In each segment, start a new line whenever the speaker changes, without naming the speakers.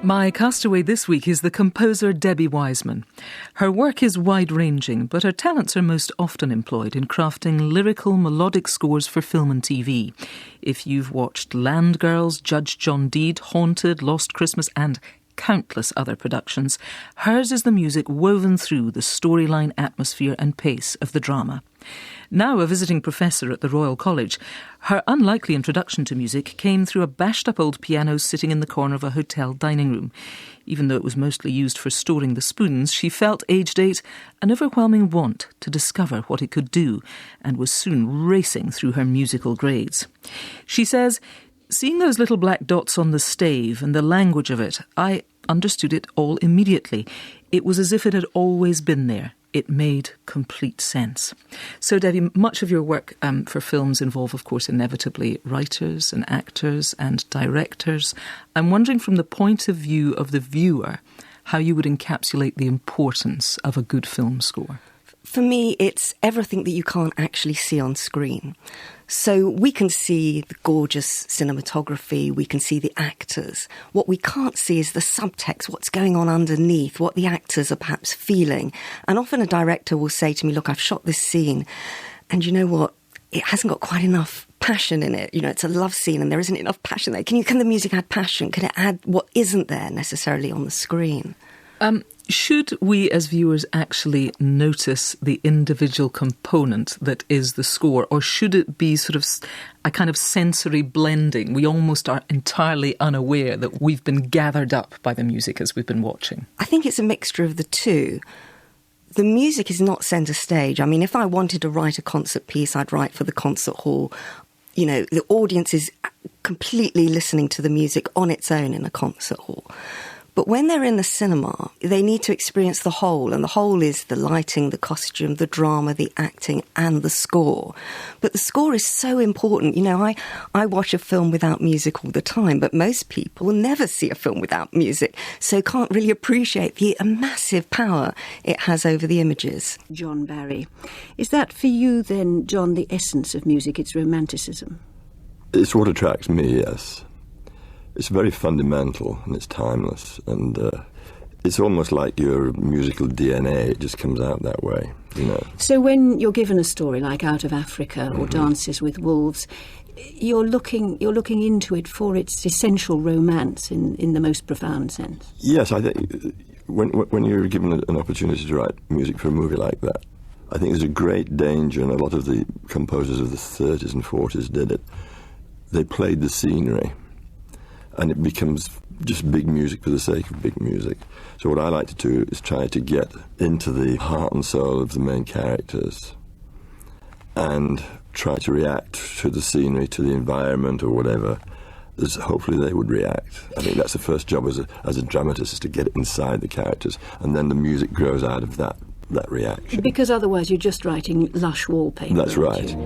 My castaway this week is the composer Debbie Wiseman. Her work is wide-ranging, but her talents are most often employed in crafting lyrical, melodic scores for film and TV. If you've watched Land Girls, Judge John Deed, Haunted, Lost Christmas and countless other productions, hers is the music woven through the storyline, atmosphere and pace of the drama. Now a visiting professor at the Royal College, her unlikely introduction to music came through a bashed-up old piano sitting in the corner of a hotel dining room. Even though it was mostly used for storing the spoons, she felt, aged 8, an overwhelming want to discover what it could do, and was soon racing through her musical grades. She says, "Seeing those little black dots on the stave and the language of it, I understood it all immediately. It was as if it had always been there. It made complete sense." So, Debbie, much of your work for films involve, of course, inevitably writers and actors and directors. I'm wondering, from the point of view of the viewer, how you would encapsulate the importance of a good film score.
For me, it's everything that you can't actually see on screen. So we can see the gorgeous cinematography, we can see the actors. What we can't see is the subtext, what's going on underneath, what the actors are perhaps feeling. And often a director will say to me, "Look, I've shot this scene, and you know what? It hasn't got quite enough passion in it. You know, it's a love scene and there isn't enough passion there. Can the music add passion? Can it add what isn't there necessarily on the screen?"
Should we as viewers actually notice the individual component that is the score, or should it be sort of a kind of sensory blending? We almost are entirely unaware that we've been gathered up by the music as we've been watching.
I think it's a mixture of the two. The music is not centre stage. I mean, if I wanted to write a concert piece, I'd write for the concert hall. You know, the audience is completely listening to the music on its own in a concert hall. But when they're in the cinema, they need to experience the whole, and the whole is the lighting, the costume, the drama, the acting, and the score. But the score is so important. You know, I watch a film without music all the time, but most people never see a film without music, so can't really appreciate the massive power it has over the images.
John Barry. Is that for you then, John, the essence of music, its romanticism?
It's what attracts me, yes. It's very fundamental and it's timeless, and it's almost like your musical DNA. It just comes out that way, you know.
So when you're given a story like Out of Africa or Dances with Wolves, you're looking into it for its essential romance in the most profound sense.
Yes, I think when you're given an opportunity to write music for a movie like that, I think there's a great danger, and a lot of the composers of the 30s and 40s did it. They played the scenery, and it becomes just big music for the sake of big music. So what I like to do is try to get into the heart and soul of the main characters and try to react to the scenery, to the environment or whatever, as hopefully they would react. I think that's the first job as a dramatist, is to get inside the characters, and then the music grows out of that reaction.
Because otherwise you're just writing lush wallpaper.
That's right.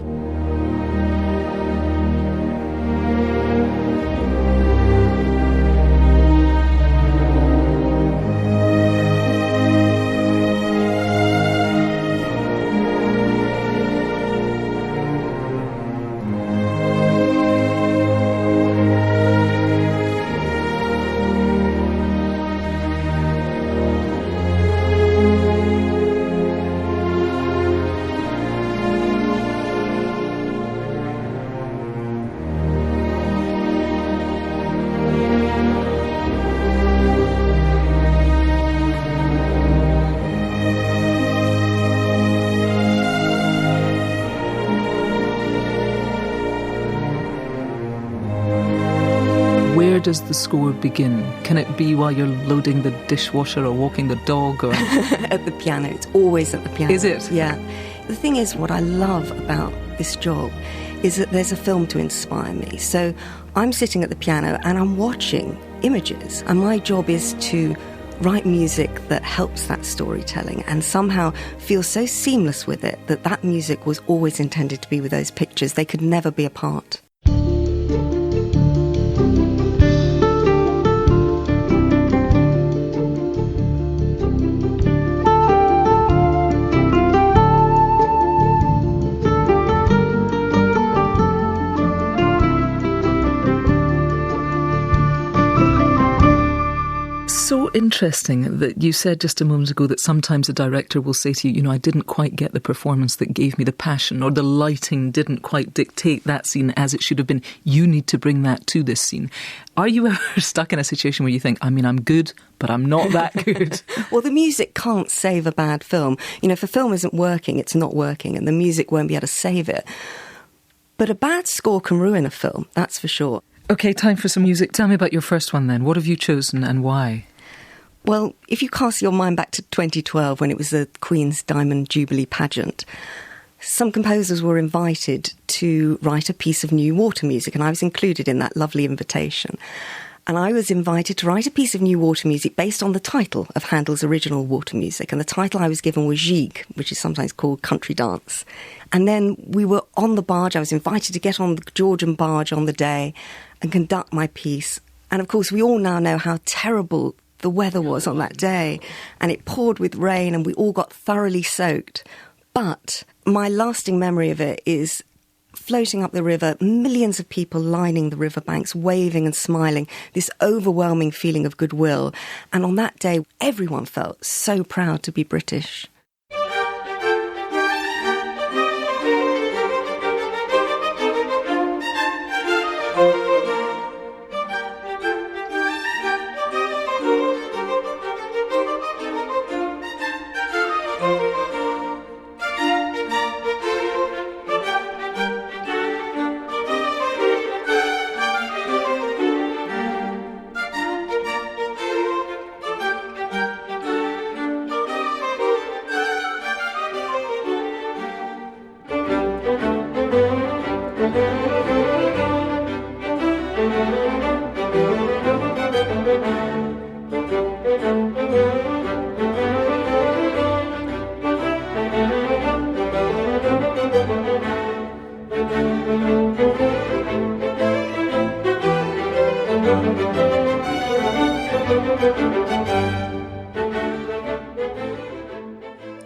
Where does the score begin? Can it be while you're loading the dishwasher or walking the dog? Or
At the piano. It's always at the piano.
Is it?
Yeah. The thing is, what I love about this job is that there's a film to inspire me. So I'm sitting at the piano and I'm watching images, and my job is to write music that helps that storytelling and somehow feel so seamless with it that that music was always intended to be with those pictures. They could never be apart.
so interesting that you said just a moment ago that sometimes a director will say to you, I didn't quite get the performance that gave me the passion, or the lighting didn't quite dictate that scene as it should have been. You need to bring that to this scene. Are you ever stuck in a situation where you think, I'm good, but I'm not that good?
Well, the music can't save a bad film. If a film isn't working, it's not working, and the music won't be able to save it. But a bad score can ruin a film, that's for sure.
OK, time for some music. Tell me about your first one then. What have you chosen and why?
Well, if you cast your mind back to 2012 when it was the Queen's Diamond Jubilee pageant, some composers were invited to write a piece of new water music, and I was included in that lovely invitation. And I was invited to write a piece of new water music based on the title of Handel's original water music. And the title I was given was Gigue, which is sometimes called Country Dance. And then we were on the barge. I was invited to get on the Georgian barge on the day and conduct my piece. And of course, we all now know how terrible the weather was on that day. And it poured with rain and we all got thoroughly soaked. But my lasting memory of it is floating up the river, millions of people lining the riverbanks, waving and smiling, this overwhelming feeling of goodwill. And on that day, everyone felt so proud to be British.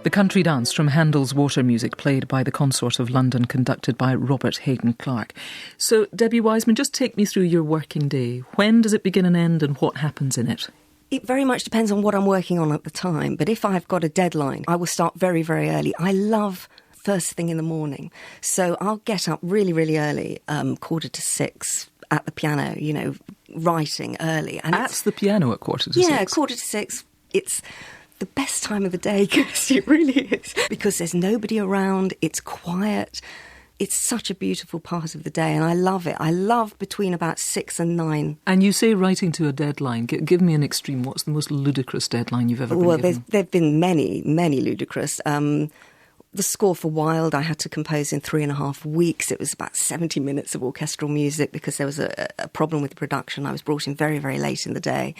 The Country Dance from Handel's Water Music, played by the Consort of London, conducted by Robert Hayden Clark. So, Debbie Wiseman, just take me through your working day. When does it begin and end, and what happens in it?
It very much depends on what I'm working on at the time. But if I've got a deadline, I will start very, very early. I love first thing in the morning. So I'll get up really, really early, 5:45 at the piano, writing early. And
At the piano at 5:45?
Yeah, 5:45. It's the best time of the day, Kirsty, it really is. Because there's nobody around, it's quiet. It's such a beautiful part of the day, and I love it. I love between about 6 and 9.
And you say writing to a deadline. Give me an extreme. What's the most ludicrous deadline you've ever been given?
Well, there've been many, many ludicrous. The score for Wild I had to compose in 3.5 weeks. It was about 70 minutes of orchestral music because there was a problem with the production. I was brought in very, very late in the day.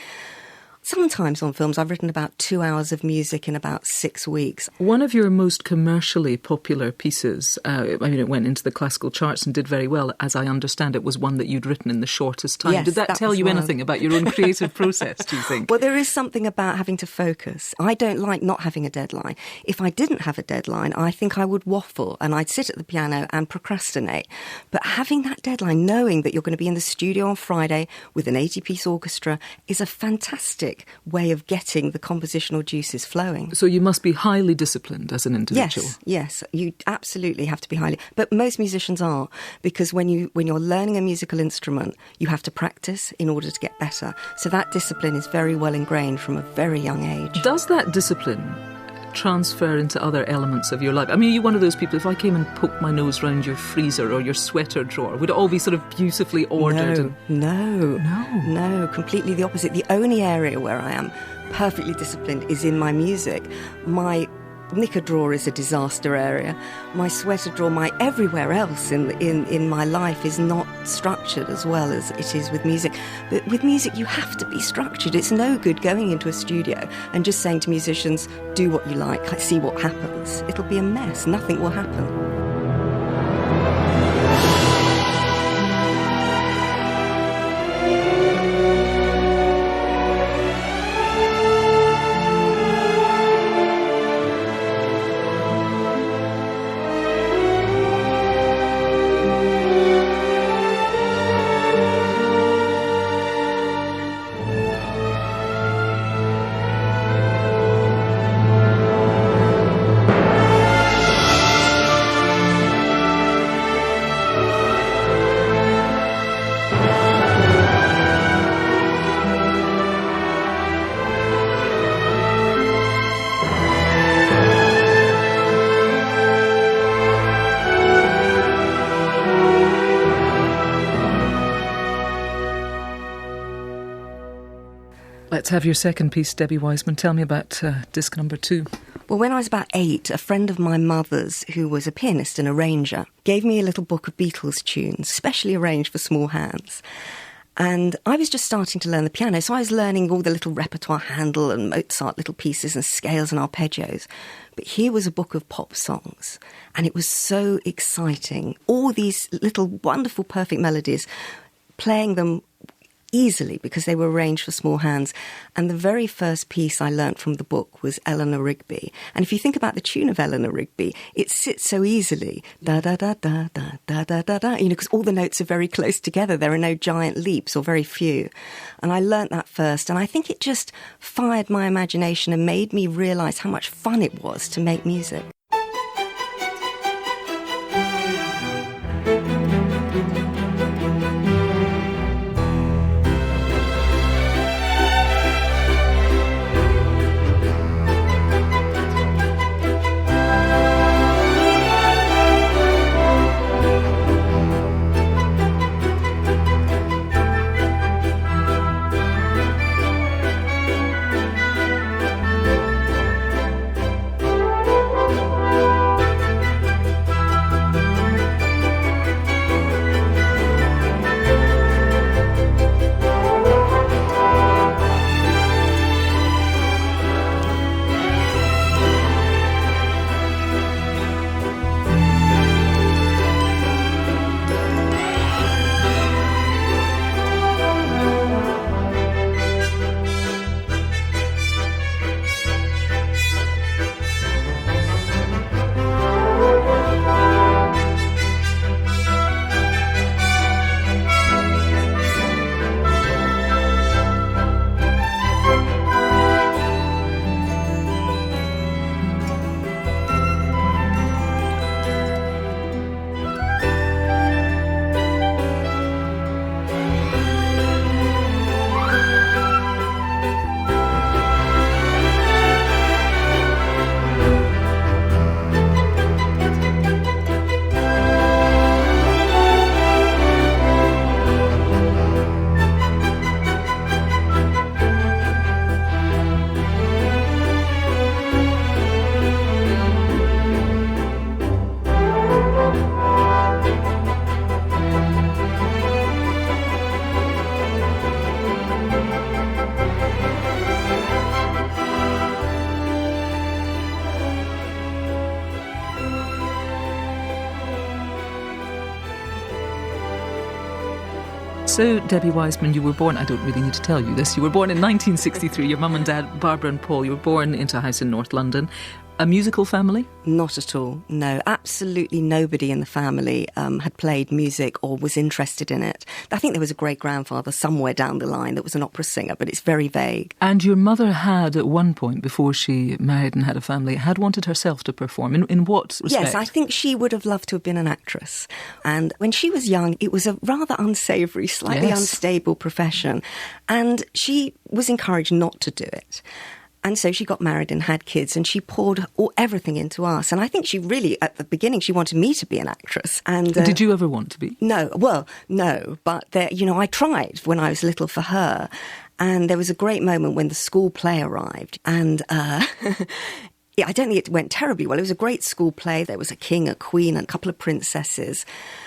Sometimes on films I've written about 2 hours of music in about 6 weeks.
One of your most commercially popular pieces, it went into the classical charts and did very well, as I understand it, was one that you'd written in the shortest time.
Yes,
did that tell you
Wild.
anything about your own creative process, do you think?
Well, there is something about having to focus. I don't like not having a deadline. If I didn't have a deadline, I think I would waffle and I'd sit at the piano and procrastinate. But having that deadline, knowing that you're going to be in the studio on Friday with an 80-piece orchestra, is a fantastic way of getting the compositional juices flowing.
So you must be highly disciplined as an individual.
Yes, you absolutely have to be highly. But most musicians are, because when you're learning a musical instrument, you have to practice in order to get better. So that discipline is very well ingrained from a very young age.
Does that discipline transfer into other elements of your life? I mean, are you one of those people, if I came and poked my nose round your freezer or your sweater drawer, would it all be sort of beautifully ordered?
No, completely the opposite. The only area where I am perfectly disciplined is in my music. My knicker drawer is a disaster area. My sweater drawer, my everywhere else in my life is not structured as well as it is with music. But with music, you have to be structured. It's no good going into a studio and just saying to musicians, do what you like, see what happens. It'll be a mess. Nothing will happen.
Let's have your second piece, Debbie Wiseman. Tell me about disc number 2.
Well, when I was about 8, a friend of my mother's, who was a pianist and arranger, gave me a little book of Beatles tunes, specially arranged for small hands. And I was just starting to learn the piano, so I was learning all the little repertoire, Handel and Mozart little pieces and scales and arpeggios. But here was a book of pop songs, and it was so exciting. All these little wonderful, perfect melodies, playing them easily because they were arranged for small hands. And the very first piece I learnt from the book was Eleanor Rigby. And if you think about the tune of Eleanor Rigby, it sits so easily, da-da-da-da-da-da-da-da-da, because all the notes are very close together. There are no giant leaps or very few. And I learnt that first, and I think it just fired my imagination and made me realise how much fun it was to make music.
So, Debbie Wiseman, you were born, I don't really need to tell you this, you were born in 1963. Your mum and dad, Barbara and Paul, you were born into a house in North London. A musical family?
Not at all, no. Absolutely nobody in the family had played music or was interested in it. I think there was a great-grandfather somewhere down the line that was an opera singer, but it's very vague.
And your mother had, at one point, before she married and had a family, had wanted herself to perform. In what respect?
Yes, I think she would have loved to have been an actress. And when she was young, it was a rather unsavoury, slightly unstable profession. And she was encouraged not to do it. And so she got married and had kids, and she poured everything into us. And I think she really, at the beginning, she wanted me to be an actress. And
did you ever want to be?
No, well, no. But I tried when I was little for her. And there was a great moment when the school play arrived. And I don't think it went terribly well. It was a great school play. There was a king, a queen, and a couple of princesses.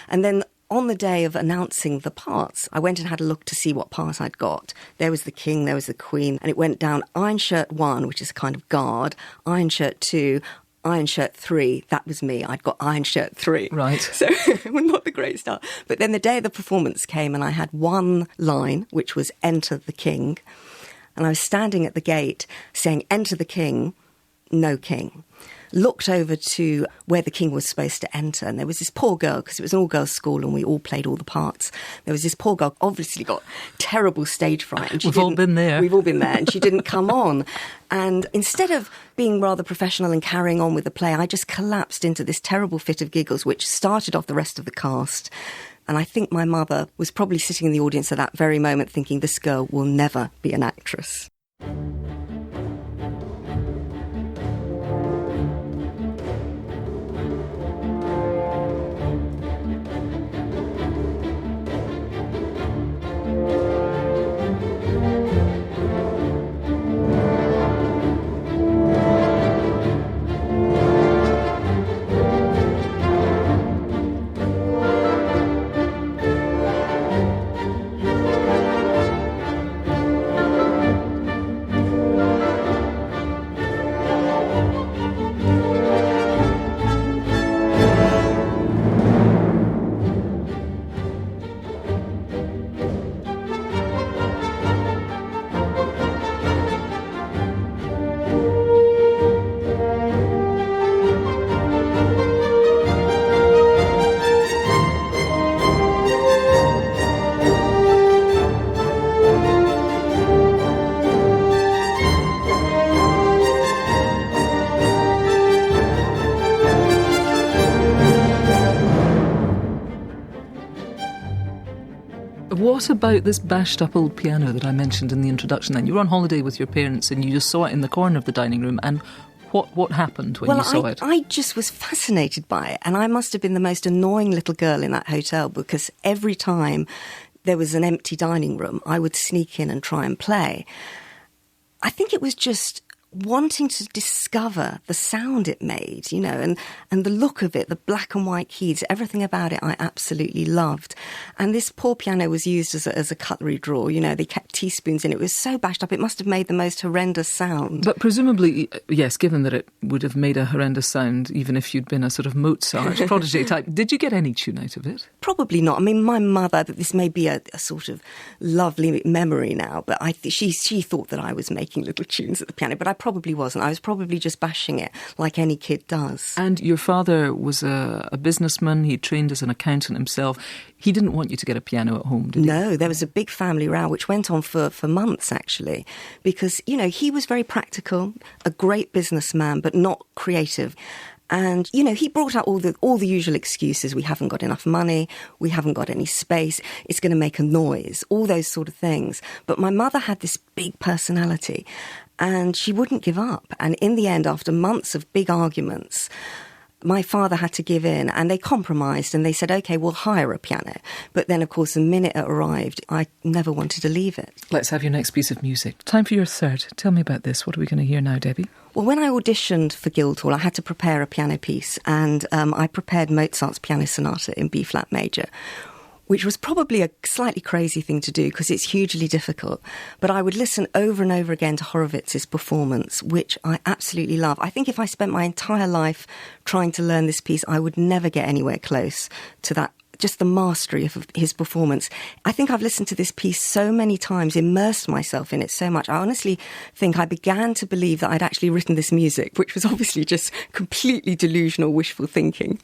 And then on the day of announcing the parts, I went and had a look to see what part I'd got. There was the king, there was the queen, and it went down Iron Shirt 1, which is a kind of guard, Iron Shirt 2, Iron Shirt 3. That was me. I'd got Iron Shirt 3.
Right.
So, well, not the great start. But then the day of the performance came, and I had one line, which was Enter the King. And I was standing at the gate saying, Enter the King, no king. Looked over to where the king was supposed to enter, and there was this poor girl, because it was an all-girls school and we all played all the parts. There was this poor girl, obviously got terrible stage fright. And
We've all been there.
We've all been there, and she didn't come on. And instead of being rather professional and carrying on with the play, I just collapsed into this terrible fit of giggles, which started off the rest of the cast. And I think my mother was probably sitting in the audience at that very moment thinking, this girl will never be an actress.
what about this bashed up old piano that I mentioned in the introduction then? You were on holiday with your parents and you just saw it in the corner of the dining room, and what happened when you saw it?
I just was fascinated by it, and I must have been the most annoying little girl in that hotel, because every time there was an empty dining room, I would sneak in and try and play. I think it was just wanting to discover the sound it made, you know, and the look of it, the black and white keys, everything about it I absolutely loved. And this poor piano was used as a cutlery drawer, you know, they kept teaspoons in it. It was so bashed up, it must have made the most horrendous sound.
But presumably, yes, given that it would have made a horrendous sound, even if you'd been a sort of Mozart protege type, did you get any tune out of it?
Probably not. I mean, my mother, this may be a sort of lovely memory now, but she thought that I was making little tunes at the piano, but I probably wasn't. I was probably just bashing it like any kid does.
And your father was a businessman. He trained as an accountant himself. He didn't want you to get a piano at home, did he?
No, there was a big family row which went on for months, actually, because, you know, he was very practical, a great businessman, but not creative. And, you know, he brought out all the usual excuses. We haven't got enough money. We haven't got any space. It's going to make a noise. All those sort of things. But my mother had this big personality and she wouldn't give up. And in the end, after months of big arguments, my father had to give in, and they compromised and they said, OK, we'll hire a piano. But then, of course, the minute it arrived, I never wanted to leave it.
Let's have your next piece of music. Time for your third. Tell me about this. What are we going to hear now, Debbie?
Well, when I auditioned for Guildhall, I had to prepare a piano piece, and I prepared Mozart's Piano Sonata in B-flat major, which was probably a slightly crazy thing to do because it's hugely difficult. But I would listen over and over again to Horowitz's performance, which I absolutely love. I think if I spent my entire life trying to learn this piece, I would never get anywhere close to that, just the mastery of his performance. I think I've listened to this piece so many times, immersed myself in it so much. I honestly think I began to believe that I'd actually written this music, which was obviously just completely delusional, wishful thinking.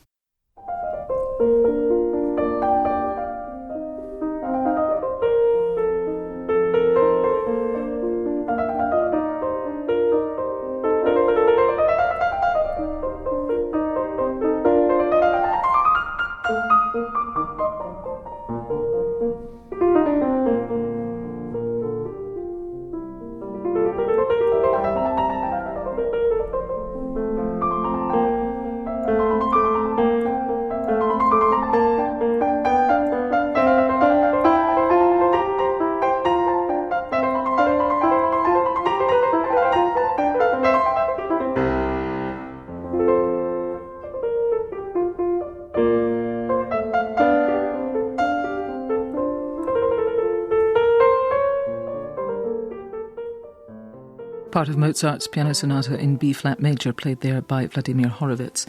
Part of Mozart's Piano Sonata in B-flat major, played there by Vladimir Horowitz.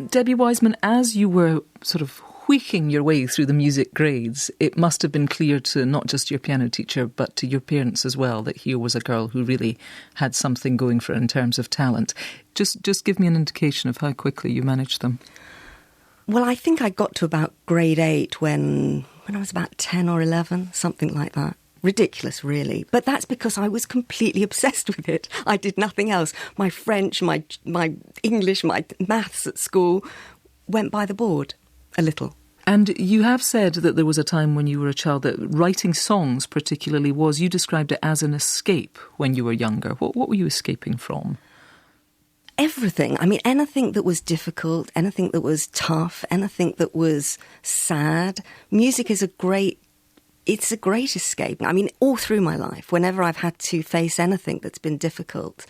Debbie Wiseman, as you were sort of wheeking your way through the music grades, it must have been clear to not just your piano teacher, but to your parents as well, that here was a girl who really had something going for her in terms of talent. Just give me an indication of how quickly you managed them.
Well, I think I got to about grade 8 when I was about 10 or 11, something like that. Ridiculous, really. But that's because I was completely obsessed with it. I did nothing else. My French, my English, my maths at school went by the board a little.
And you have said that there was a time when you were a child that writing songs particularly was, you described it as an escape when you were younger. What were you escaping from?
Everything. I mean, anything that was difficult, anything that was tough, anything that was sad. Music is a great escape. I mean, all through my life, whenever I've had to face anything that's been difficult,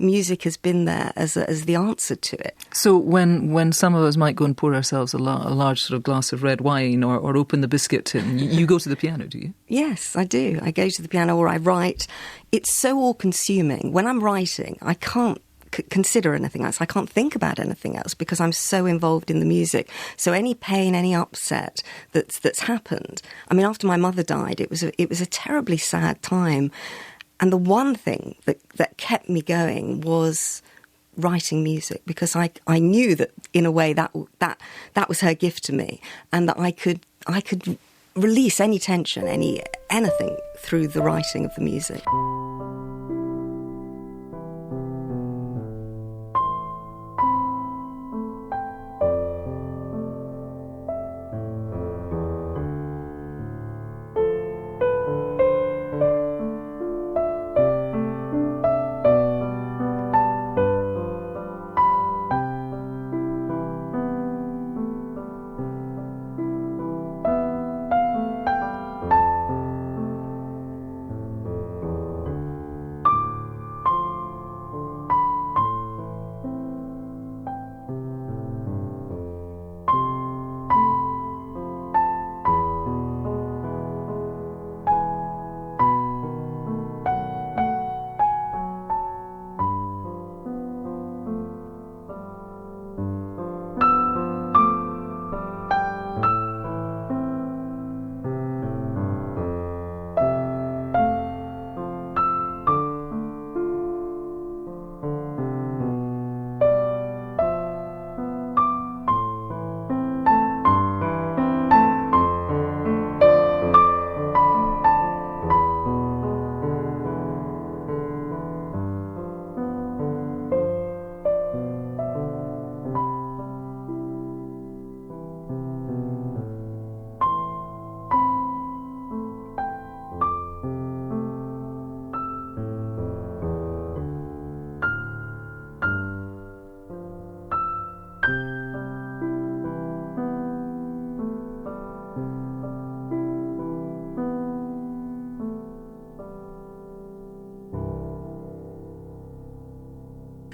music has been there as the answer to it.
So when some of us might go and pour ourselves a large sort of glass of red wine or open the biscuit tin, you go to the piano, do you?
Yes, I do. I go to the piano or I write. It's so all-consuming. When I'm writing, I can't consider anything else. I can't think about anything else because I'm so involved in the music. So any pain, any upset that's happened. I mean, after my mother died, it was a terribly sad time, and the one thing that kept me going was writing music, because I knew that in a way that was her gift to me, and that I could release any tension, anything through the writing of the music.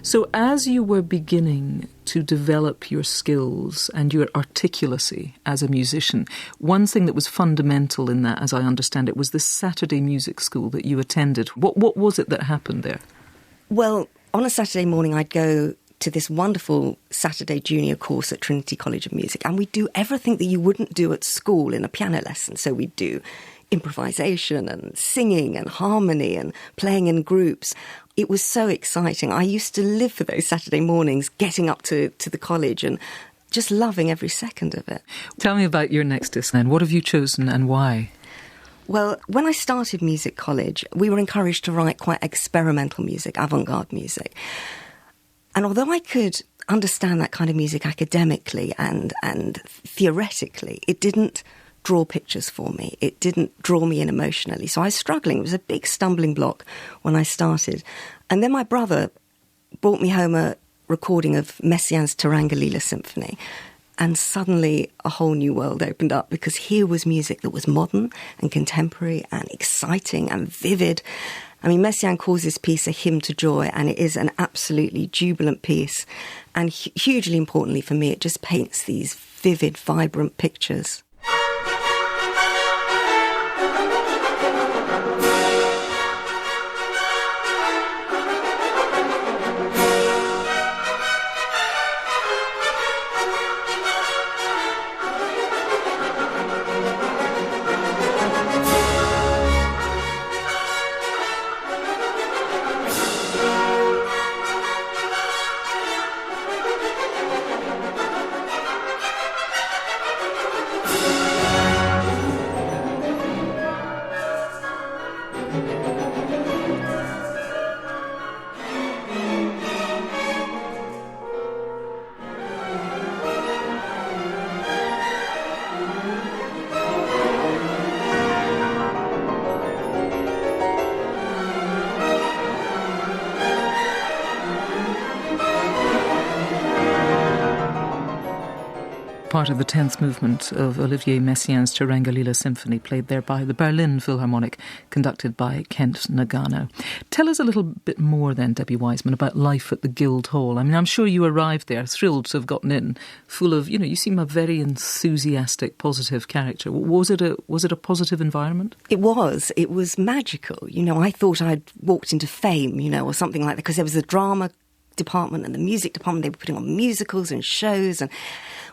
So as you were beginning to develop your skills and your articulacy as a musician, one thing that was fundamental in that, as I understand it, was the Saturday music school that you attended. What was it that happened there?
Well, on a Saturday morning, I'd go to this wonderful Saturday junior course at Trinity College of Music, and we'd do everything that you wouldn't do at school in a piano lesson. So we'd do improvisation and singing and harmony and playing in groups. It was so exciting. I used to live for those Saturday mornings, getting up to the college and just loving every second of it.
Tell me about your next disc then. What have you chosen and why?
Well, when I started music college, we were encouraged to write quite experimental music, avant-garde music. And although I could understand that kind of music academically and theoretically, it didn't draw pictures for me. It didn't draw me in emotionally. So I was struggling. It was a big stumbling block when I started. And then my brother brought me home a recording of Messiaen's Tarangalila Symphony. And suddenly a whole new world opened up, because here was music that was modern and contemporary and exciting and vivid. I mean, Messiaen calls this piece a hymn to joy, and it is an absolutely jubilant piece. And hugely importantly for me, it just paints these vivid, vibrant pictures.
Part of the 10th movement of Olivier Messiaen's Tarangalila Symphony, played there by the Berlin Philharmonic, conducted by Kent Nagano. Tell us a little bit more then, Debbie Wiseman, about life at the Guildhall. I mean, I'm sure you arrived there thrilled to have gotten in, full of, you seem a very enthusiastic, positive character. Was it a positive environment?
It was magical. I thought I'd walked into fame, or something like that, because there was the drama department and the music department. They were putting on musicals and shows, and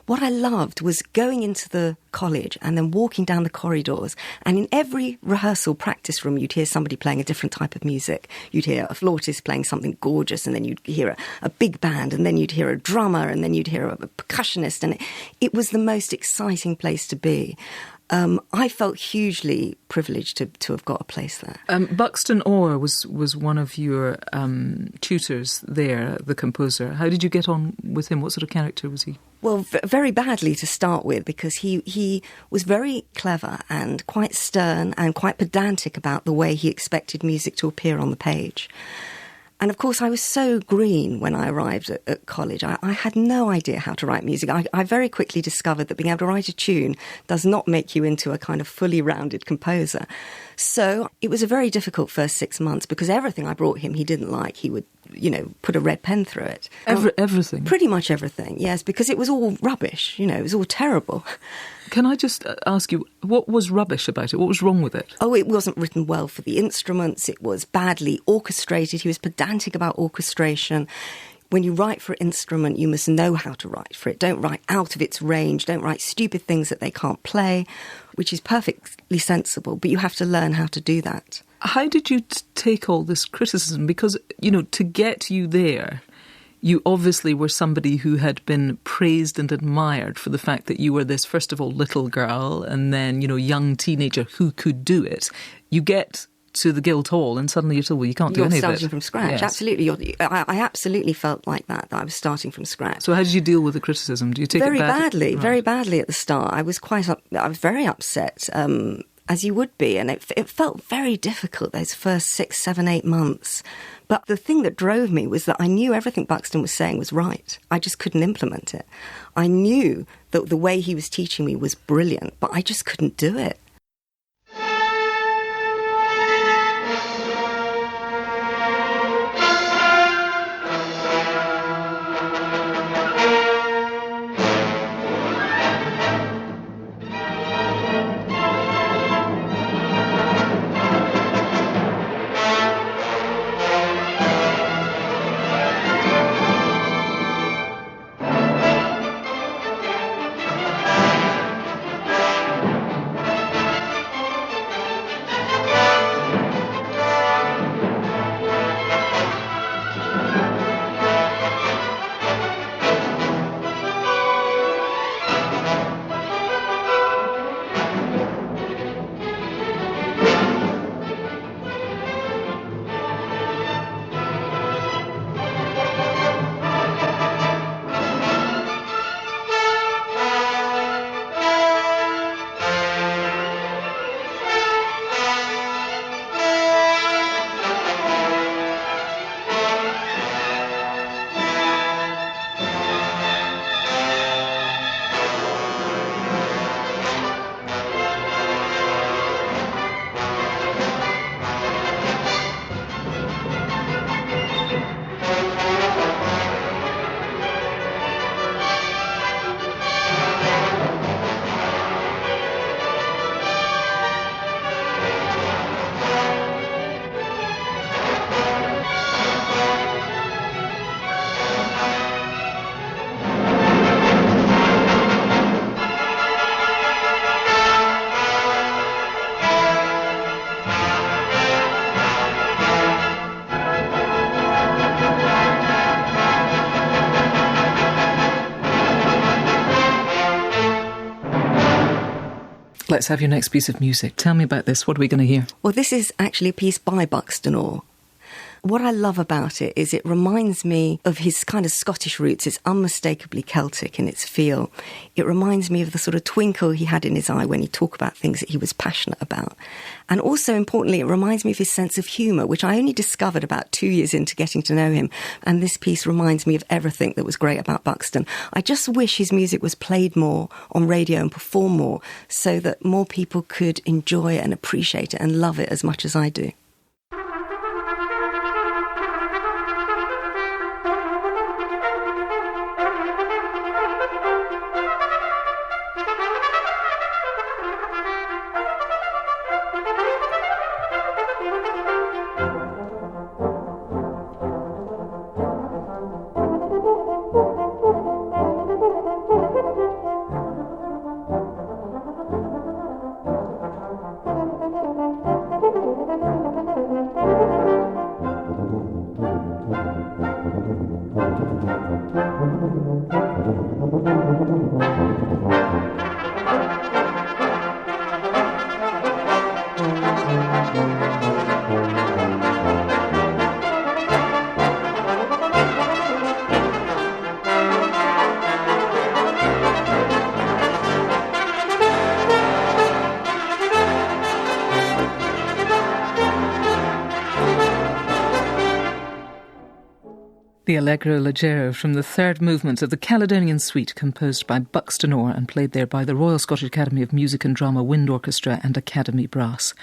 what I loved was going into the college and then walking down the corridors, and in every rehearsal practice room you'd hear somebody playing a different type of music. You'd hear a flautist playing something gorgeous, and then you'd hear a big band, and then you'd hear a drummer, and then you'd hear a percussionist, and it was the most exciting place to be. I felt hugely privileged to have got a place there.
Buxton Orr was one of your tutors there, the composer. How did you get on with him? What sort of character was he?
Well, very badly to start with, because he was very clever and quite stern and quite pedantic about the way he expected music to appear on the page. And of course, I was so green when I arrived at college. I had no idea how to write music. I very quickly discovered that being able to write a tune does not make you into a kind of fully rounded composer. So it was a very difficult first 6 months, because everything I brought him he didn't like. He would, put a red pen through it.
Everything?
Pretty much everything, yes, because it was all rubbish. It was all terrible.
Can I just ask you, what was rubbish about it? What was wrong with it?
Oh, it wasn't written well for the instruments. It was badly orchestrated. He was pedantic about orchestration. When you write for an instrument, you must know how to write for it. Don't write out of its range. Don't write stupid things that they can't play, which is perfectly sensible, but you have to learn how to do that.
How did you take all this criticism? Because, to get you there, you obviously were somebody who had been praised and admired for the fact that you were this, first of all, little girl, and then, young teenager who could do it. You get to the Guildhall and suddenly you're told, well, you can't do any of it.
You're starting from scratch,
yes.
Absolutely. I absolutely felt like that I was starting from scratch.
So how did you deal with the criticism? Do you take
very
it badly?
Right. Very badly at the start. I was very upset, as you would be, and it felt very difficult those first 6, 7, 8 months. But the thing that drove me was that I knew everything Buxton was saying was right. I just couldn't implement it. I knew that the way he was teaching me was brilliant, but I just couldn't do it.
Let's have your next piece of music. Tell me about this. What are we going to hear?
Well, this is actually a piece by Buxton Orr. What I love about it is it reminds me of his kind of Scottish roots. It's unmistakably Celtic in its feel. It reminds me of the sort of twinkle he had in his eye when he talked about things that he was passionate about. And also, importantly, it reminds me of his sense of humour, which I only discovered about 2 years into getting to know him. And this piece reminds me of everything that was great about Buxton. I just wish his music was played more on radio and performed more so that more people could enjoy it and appreciate it and love it as much as I do.
The Allegro Leggero from the third movement of the Caledonian Suite, composed by Buxton Orr and played there by the Royal Scottish Academy of Music and Drama Wind Orchestra and Academy Brass.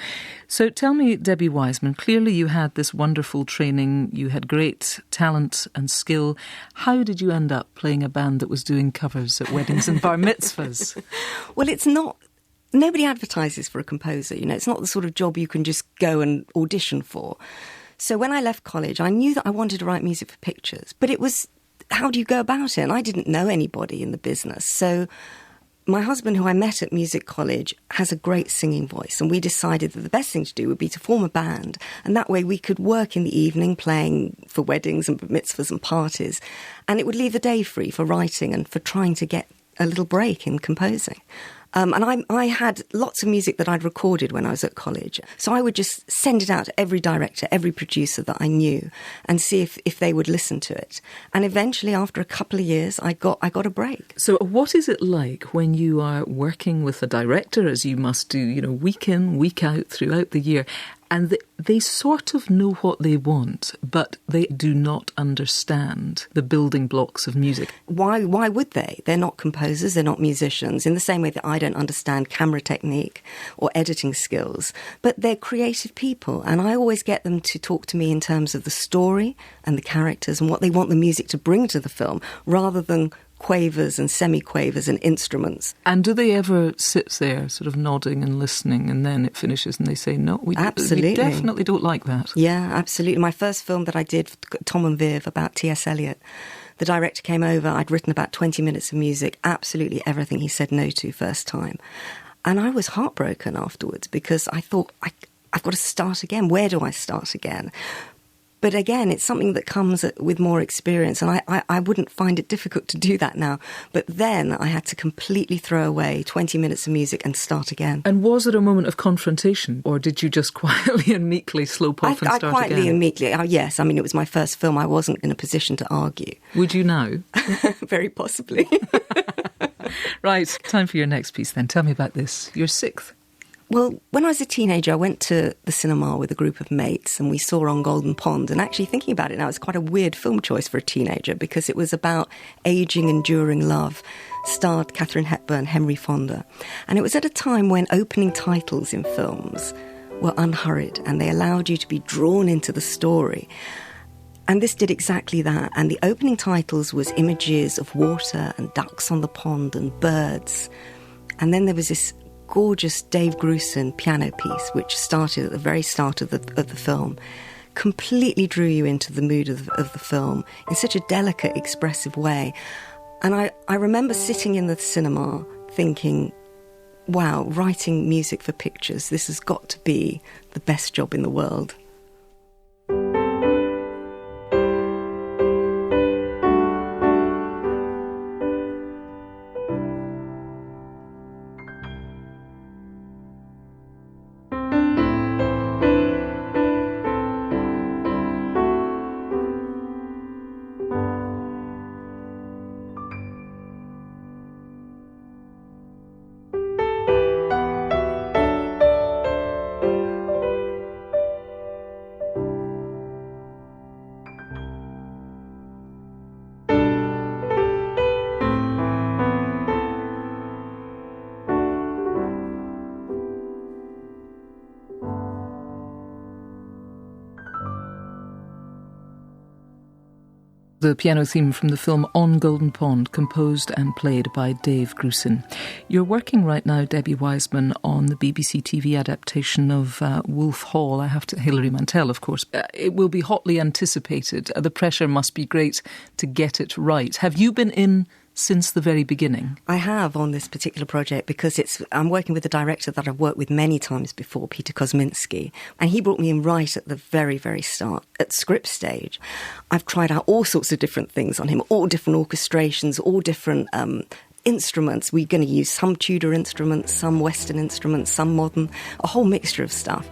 So tell me, Debbie Wiseman, clearly you had this wonderful training, you had great talent and skill. How did you end up playing a band that was doing covers at weddings and bar mitzvahs?
Well, it's not... Nobody advertises for a composer, you know. It's not the sort of job you can just go and audition for. So when I left college, I knew that I wanted to write music for pictures, but it was, how do you go about it? And I didn't know anybody in the business. So my husband, who I met at music college, has a great singing voice, and we decided that the best thing to do would be to form a band, and that way we could work in the evening playing for weddings and mitzvahs and parties, and it would leave the day free for writing and for trying to get a little break in composing. And I had lots of music that I'd recorded when I was at college. So I would just send it out to every director, every producer that I knew and see if they would listen to it. And eventually, after a couple of years, I got a break.
So what is it like when you are working with a director, as you must do, you know, week in, week out throughout the year, and they sort of know what they want, but they do not understand the building blocks of music?
Why would they? They're not composers, they're not musicians, in the same way that I don't understand camera technique or editing skills, but they're creative people, and I always get them to talk to me in terms of the story and the characters and what they want the music to bring to the film, rather than quavers and semi-quavers and instruments.
And do they ever sit there sort of nodding and listening, and then it finishes and they say, no, we definitely don't like that?
Yeah, absolutely. My first film that I did, Tom and Viv, about T.S. Eliot, the director came over, I'd written about 20 minutes of music, absolutely everything he said no to first time. And I was heartbroken afterwards because I thought, I've got to start again. Where do I start again? But again, it's something that comes with more experience, and I wouldn't find it difficult to do that now. But then I had to completely throw away 20 minutes of music and start again.
And was it a moment of confrontation, or did you just quietly and meekly slope off and start again?
Quietly and meekly, yes. I mean, it was my first film. I wasn't in a position to argue.
Would you now?
Very possibly.
Right, time for your next piece then. Tell me about this, your sixth.
Well, when I was a teenager, I went to the cinema with a group of mates and we saw On Golden Pond. And actually thinking about it now, it's quite a weird film choice for a teenager because it was about ageing, enduring love, starred Katharine Hepburn, Henry Fonda. And it was at a time when opening titles in films were unhurried and they allowed you to be drawn into the story. And this did exactly that. And the opening titles was images of water and ducks on the pond and birds. And then there was this gorgeous Dave Grusin piano piece, which started at the very start of the film, completely drew you into the mood of the film in such a delicate, expressive way. And I remember sitting in the cinema thinking, wow, writing music for pictures, this has got to be the best job in the world.
The piano theme from the film On Golden Pond, composed and played by Dave Grusin. You're working right now, Debbie Wiseman, on the BBC TV adaptation of Wolf Hall. Hilary Mantel, of course. It will be hotly anticipated. The pressure must be great to get it right. Have you been in since the very beginning?
I have on this particular project because I'm working with a director that I've worked with many times before, Peter Kosminski, and he brought me in right at the very, very start, at script stage. I've tried out all sorts of different things on him, all different orchestrations, all different instruments. We're going to use some Tudor instruments, some Western instruments, some modern, a whole mixture of stuff.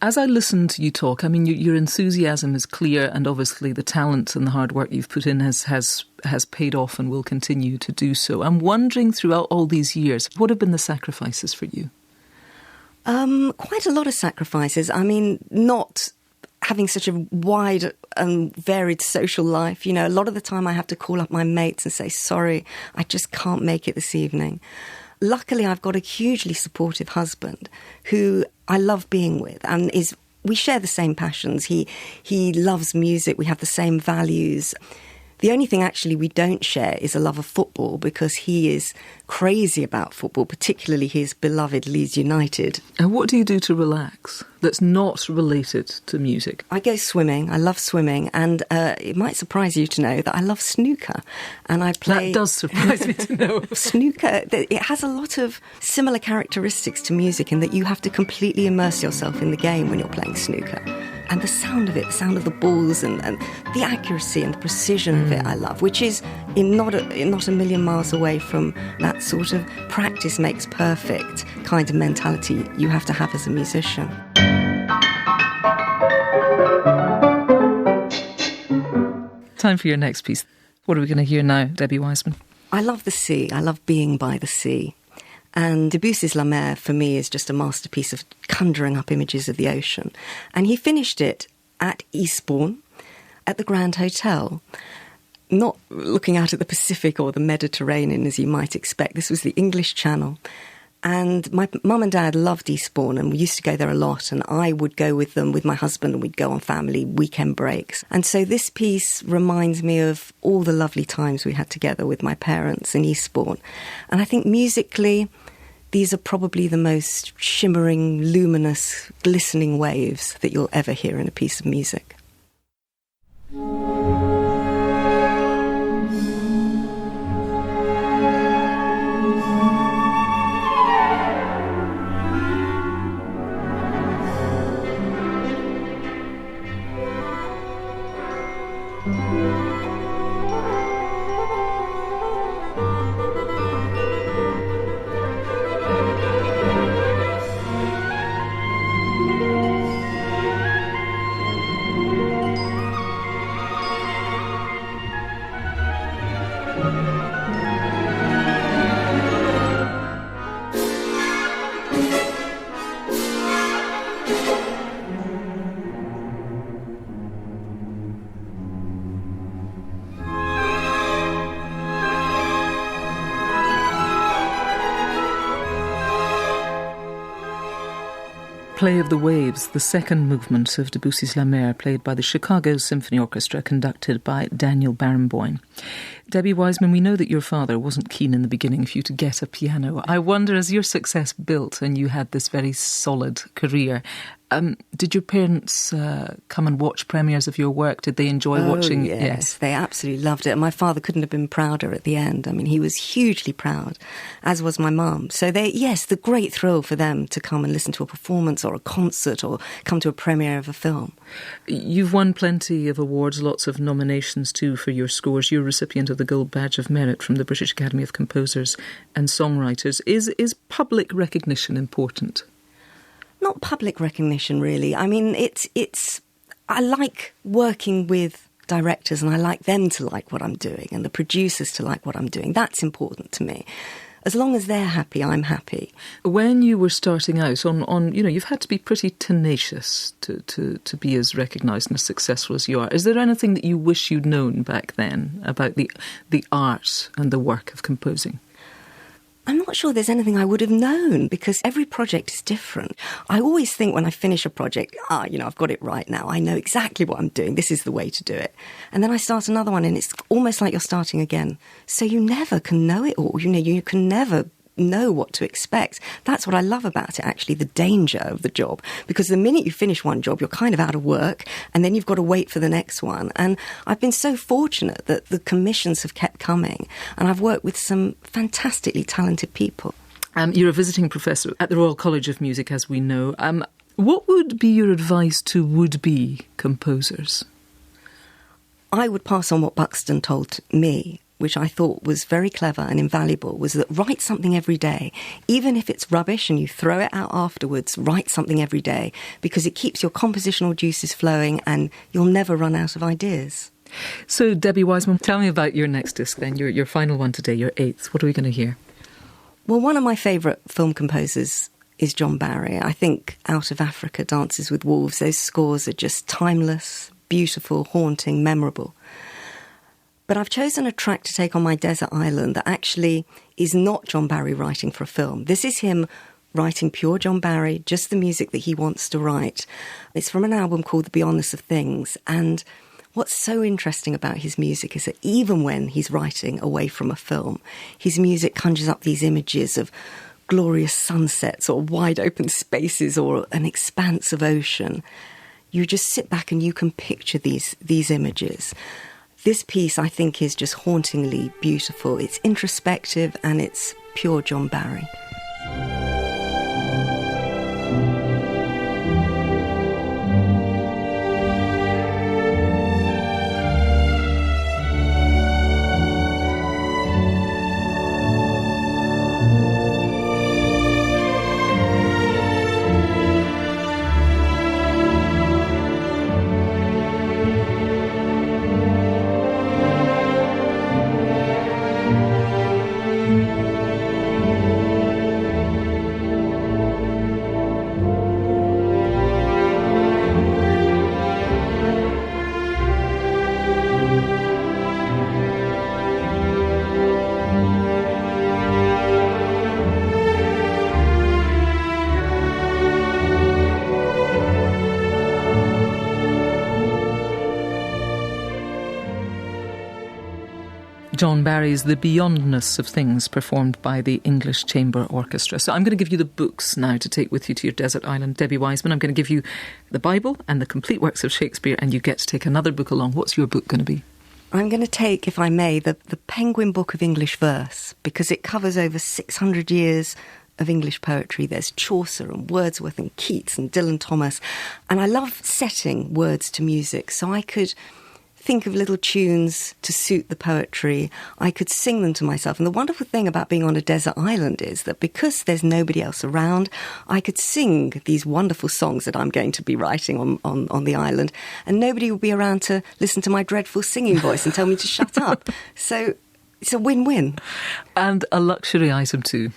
As I listen to you talk, I mean, your enthusiasm is clear, and obviously the talent and the hard work you've put in has paid off and will continue to do so. I'm wondering, throughout all these years, what have been the sacrifices for you?
Quite a lot of sacrifices. I mean, not having such a wide and varied social life. You know, a lot of the time I have to call up my mates and say, sorry, I just can't make it this evening. Luckily, I've got a hugely supportive husband who I love being with, and we share the same passions. He loves music. We have the same values. The only thing actually we don't share is a love of football, because he is crazy about football, particularly his beloved Leeds United.
And what do you do to relax that's not related to music?
I go swimming. I love swimming, and it might surprise you to know that I love snooker. And I play...
That does surprise me to know.
Snooker, it has a lot of similar characteristics to music in that you have to completely immerse yourself in the game when you're playing snooker. And the sound of it, the sound of the balls and the accuracy and the precision of it I love, which is not a million miles away from that sort of practice makes perfect kind of mentality you have to have as a musician.
Time for your next piece. What are we going to hear now, Debbie Wiseman?
I love the sea. I love being by the sea. And Debussy's La Mer, for me, is just a masterpiece of conjuring up images of the ocean. And he finished it at Eastbourne. at the Grand Hotel, not looking out at the Pacific or the Mediterranean as you might expect. This was the English Channel. And my mum and dad loved Eastbourne, and we used to go there a lot, and I would go with them with my husband, and we'd go on family weekend breaks. And so this piece reminds me of all the lovely times we had together with my parents in Eastbourne. And I think musically, these are probably the most shimmering, luminous, glistening waves that you'll ever hear in a piece of music.
Play of the Waves, the second movement of Debussy's La Mer, played by the Chicago Symphony Orchestra, conducted by Daniel Barenboim. Debbie Wiseman, we know that your father wasn't keen in the beginning for you to get a piano. I wonder, as your success built and you had this very solid career, did your parents come and watch premieres of your work? Did they enjoy watching?
Yes, they absolutely loved it. And my father couldn't have been prouder at the end. I mean, he was hugely proud, as was my mum. So the great thrill for them to come and listen to a performance or a concert or come to a premiere of a film.
You've won plenty of awards, lots of nominations too for your scores. You're a recipient of the Gold Badge of Merit from the British Academy of Composers and Songwriters. Is public recognition important?
Not public recognition, really. I mean, I like working with directors, and I like them to like what I'm doing and the producers to like what I'm doing. That's important to me. As long as they're happy, I'm happy.
When you were starting out on you've had to be pretty tenacious to be as recognised and as successful as you are. Is there anything that you wish you'd known back then about the art and the work of composing?
I'm not sure there's anything I would have known, because every project is different. I always think when I finish a project, I've got it right now. I know exactly what I'm doing. This is the way to do it. And then I start another one and it's almost like you're starting again. So you never can know it all. You can never know what to expect. That's what I love about it, actually, the danger of the job. Because the minute you finish one job, you're kind of out of work, and then you've got to wait for the next one. And I've been so fortunate that the commissions have kept coming, and I've worked with some fantastically talented people.
You're a visiting professor at the Royal College of Music, as we know. What would be your advice to would-be composers?
I would pass on what Buxton told me, which I thought was very clever and invaluable, was that write something every day. Even if it's rubbish and you throw it out afterwards, write something every day, because it keeps your compositional juices flowing and you'll never run out of ideas.
So, Debbie Wiseman, tell me about your next disc then, your final one today, your 8th. What are we going to hear?
Well, one of my favourite film composers is John Barry. I think Out of Africa, Dances with Wolves, those scores are just timeless, beautiful, haunting, memorable. But I've chosen a track to take on my desert island that actually is not John Barry writing for a film. This is him writing pure John Barry, just the music that he wants to write. It's from an album called The Beyondness of Things. And what's so interesting about his music is that even when he's writing away from a film, his music conjures up these images of glorious sunsets or wide open spaces or an expanse of ocean. You just sit back and you can picture these images. This piece, I think, is just hauntingly beautiful. It's introspective and it's pure John Barry.
John Barry's The Beyondness of Things, performed by the English Chamber Orchestra. So I'm going to give you the books now to take with you to your desert island, Debbie Wiseman. I'm going to give you the Bible and the complete works of Shakespeare, and you get to take another book along. What's your book going to be?
I'm going to take, if I may, the Penguin Book of English Verse, because it covers over 600 years of English poetry. There's Chaucer and Wordsworth and Keats and Dylan Thomas. And I love setting words to music, so I could think of little tunes to suit the poetry. I could sing them to myself. And the wonderful thing about being on a desert island is that because there's nobody else around, I could sing these wonderful songs that I'm going to be writing on the island, and nobody will be around to listen to my dreadful singing voice and tell me to shut up. So it's a win-win.
And a luxury item too.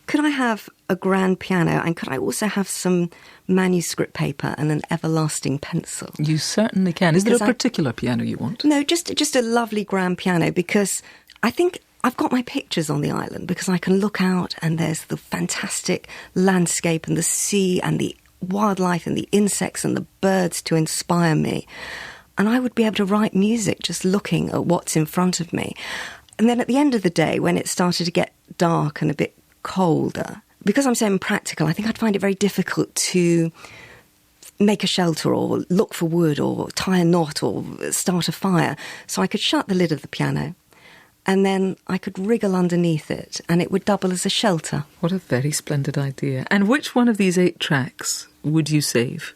Could I have a grand piano, and could I also have some manuscript paper and an everlasting pencil?
You certainly can. Is there a particular piano you want?
No, just a lovely grand piano, because I think I've got my pictures on the island, because I can look out and there's the fantastic landscape and the sea and the wildlife and the insects and the birds to inspire me. And I would be able to write music just looking at what's in front of me. And then at the end of the day, when it started to get dark and a bit colder, because I'm so impractical, I think I'd find it very difficult to make a shelter or look for wood or tie a knot or start a fire. So I could shut the lid of the piano and then I could wriggle underneath it and it would double as a shelter.
What a very splendid idea. And which one of these 8 tracks would you save?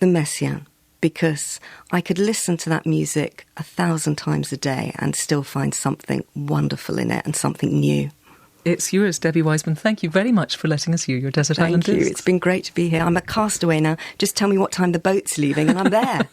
The Messiaen, because I could listen to that music 1,000 times a day and still find something wonderful in it and something new.
It's yours, Debbie Wiseman. Thank you very much for letting us hear your desert island.
Thank you. It's been great to be here. I'm a castaway now. Just tell me what time the boat's leaving and I'm there.